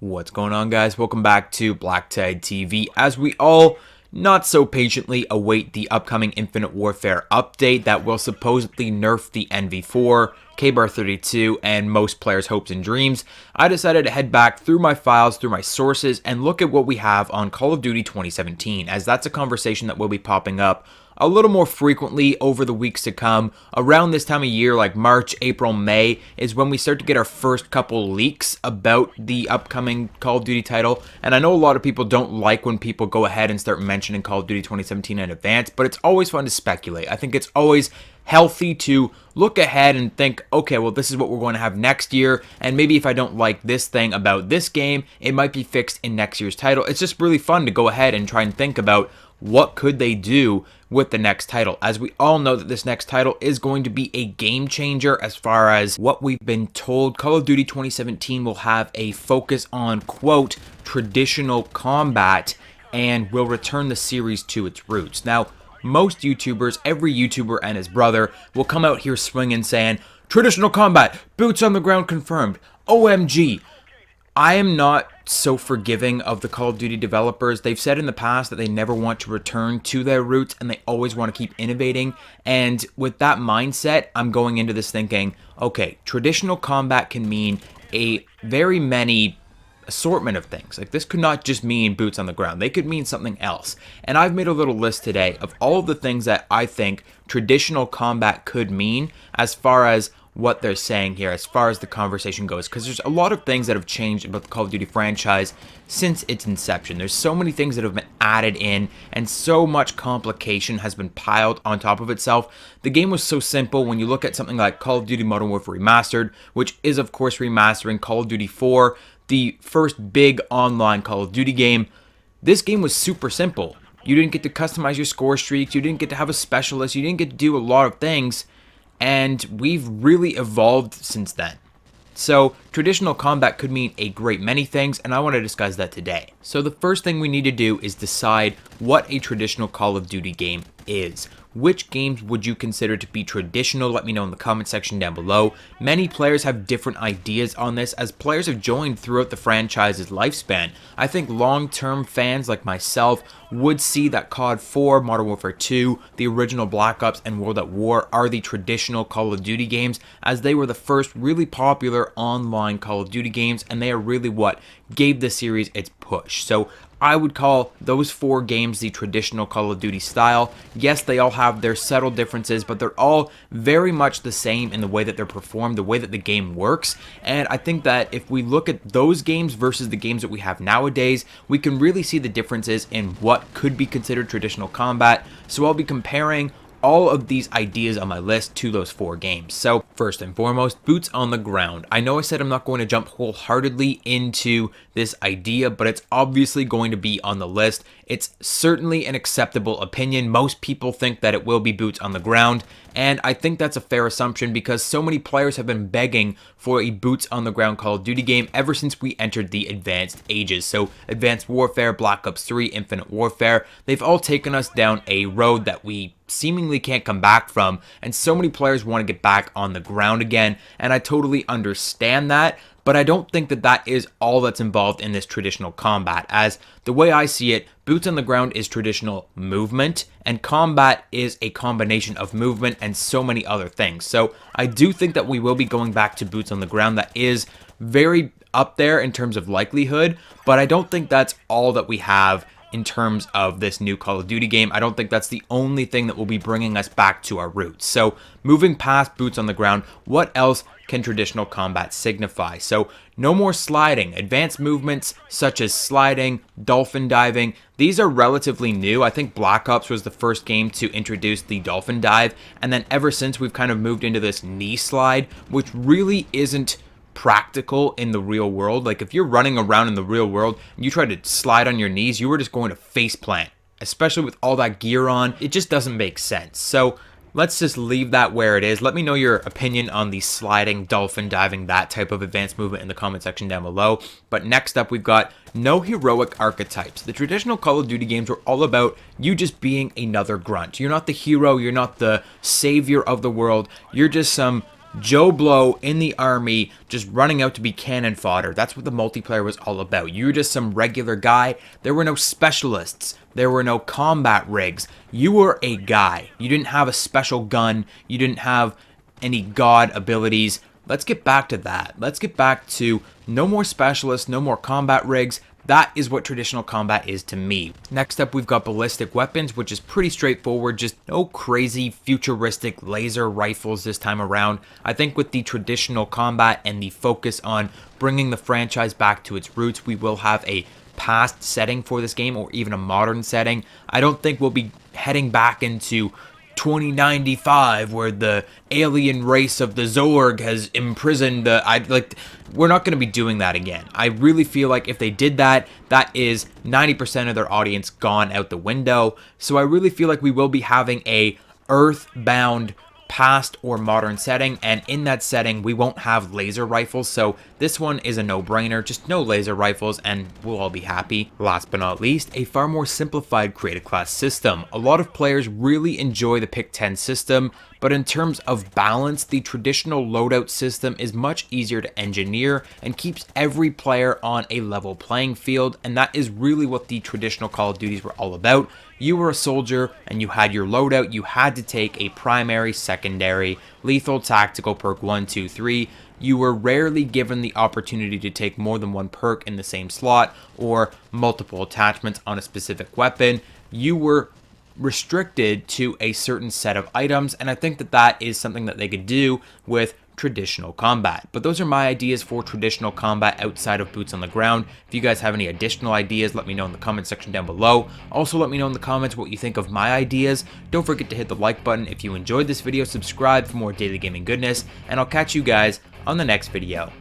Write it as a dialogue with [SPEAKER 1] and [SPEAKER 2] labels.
[SPEAKER 1] What's going on, guys? Welcome back to BlackTideTV as we all not so patiently await the upcoming Infinite Warfare update that will supposedly nerf the NV4, KBAR 32, and most players' hopes and dreams. I decided to head back through my files, through my sources, and look at what we have on Call of Duty 2017, as that's a conversation that will be popping up a little more frequently over the weeks to come. Around this time of year, like March, April, May, is when we start to get our first couple leaks about the upcoming Call of Duty title. And I know a lot of people don't like when people go ahead and start mentioning Call of Duty 2017 in advance, but it's always fun to speculate. I think it's always healthy to look ahead and think, okay, well, this is what we're going to have next year, and maybe if I don't like this thing about this game, it might be fixed in next year's title. It's just really fun to go ahead and try and think about what could they do with the next title, as we all know that this next title is going to be a game changer as far as what we've been told. Call of Duty 2017 will have a focus on, quote, traditional combat, and will return the series to its roots. Now, most YouTubers, every YouTuber and his brother, will come out here swinging saying, traditional combat, boots on the ground confirmed, OMG. I am not so forgiving of the Call of Duty developers. They've said in the past that they never want to return to their roots and they always want to keep innovating. And with that mindset, I'm going into this thinking, okay, traditional combat can mean a very many assortment of things. Like, this could not just mean boots on the ground. They could mean something else. And I've made a little list today of all of the things that I think traditional combat could mean as far as what they're saying here, as far as the conversation goes, because there's a lot of things that have changed about the Call of Duty franchise since its inception. There's so many things that have been added in, and so much complication has been piled on top of itself. The game was so simple when you look at something like Call of Duty Modern Warfare Remastered, which is of course remastering Call of Duty 4, the first big online Call of Duty game. This game was super simple. You didn't get to customize your score streaks, you didn't get to have a specialist, you didn't get to do a lot of things. And we've really evolved since then. So traditional combat could mean a great many things, and I want to discuss that today. So the first thing we need to do is decide what a traditional Call of Duty game is. Which games would you consider to be traditional? Let me know in the comment section down below. Many players have different ideas on this, as players have joined throughout the franchise's lifespan. I think long-term fans like myself would see that CoD 4, Modern Warfare 2, the original Black Ops, and World at War are the traditional Call of Duty games, as they were the first really popular online Call of Duty games, and they are really what gave the series its push. So I would call those 4 games the traditional Call of Duty style. Yes, they all have their subtle differences, but they're all very much the same in the way that they're performed, the way that the game works. And I think that if we look at those games versus the games that we have nowadays, we can really see the differences in what could be considered traditional combat. So I'll be comparing all of these ideas on my list to those 4 games. So first and foremost, boots on the ground. I know I said I'm not going to jump wholeheartedly into this idea, but it's obviously going to be on the list. It's certainly an acceptable opinion. Most people think that it will be boots on the ground, and I think that's a fair assumption because so many players have been begging for a boots on the ground Call of Duty game ever since we entered the advanced ages. So Advanced Warfare, Black Ops 3, Infinite Warfare, they've all taken us down a road that we seemingly can't come back from, and so many players want to get back on the ground again, and I totally understand that. But I don't think that that is all that's involved in this traditional combat, as the way I see it, boots on the ground is traditional movement, and combat is a combination of movement and so many other things. So I do think that we will be going back to boots on the ground. That is very up there in terms of likelihood, but I don't think that's all that we have in terms of this new Call of Duty game. I don't think that's the only thing that will be bringing us back to our roots. So moving past boots on the ground, what else can traditional combat signify? So no more sliding. Advanced movements such as sliding, dolphin diving, these are relatively new. I think Black Ops was the first game to introduce the dolphin dive, and then ever since we've kind of moved into this knee slide, which really isn't practical in the real world. Like, if you're running around in the real world and you try to slide on your knees, you were just going to face plant, especially with all that gear on. It just doesn't make sense. So let's just leave that where it is. Let me know your opinion on the sliding, dolphin diving, that type of advanced movement in the comment section down below. But next up, we've got no heroic archetypes. The traditional Call of Duty games were all about you just being another grunt. You're not the hero, you're not the savior of the world, you're just some Joe Blow in the army just running out to be cannon fodder. That's what the multiplayer was all about. You were just some regular guy. There were no specialists. There were no combat rigs. You were a guy. You didn't have a special gun. You didn't have any god abilities. Let's get back to that. Let's get back to no more specialists, no more combat rigs. That is what traditional combat is to me. Next up, we've got Ballistic Weapons, which is pretty straightforward, just no crazy futuristic laser rifles this time around. I think with the traditional combat and the focus on bringing the franchise back to its roots, we will have a past setting for this game, or even a modern setting. I don't think we'll be heading back into 2095 where the alien race of the Zorg has imprisoned we're not going to be doing that again. I really feel like if they did that, that is 90% of their audience gone out the window. So I really feel like we will be having a earthbound past or modern setting, and in that setting we won't have laser rifles, so this one is a no-brainer. Just no laser rifles and we'll all be happy. Last but not least, a far more simplified creative class system. A lot of players really enjoy the pick 10 system, but in terms of balance, the traditional loadout system is much easier to engineer and keeps every player on a level playing field, and that is really what the traditional Call of Duties were all about. You were a soldier and you had your loadout. You had to take a primary, secondary, lethal, tactical perk 1, 2, 3. You were rarely given the opportunity to take more than one perk in the same slot or multiple attachments on a specific weapon. You were restricted to a certain set of items, and I think that that is something that they could do with traditional combat. But those are my ideas for traditional combat outside of boots on the ground. If you guys have any additional ideas, let me know in the comment section down below. Also, let me know in the comments what you think of my ideas. Don't forget to hit the like button if you enjoyed this video, subscribe for more daily gaming goodness, and I'll catch you guys on the next video.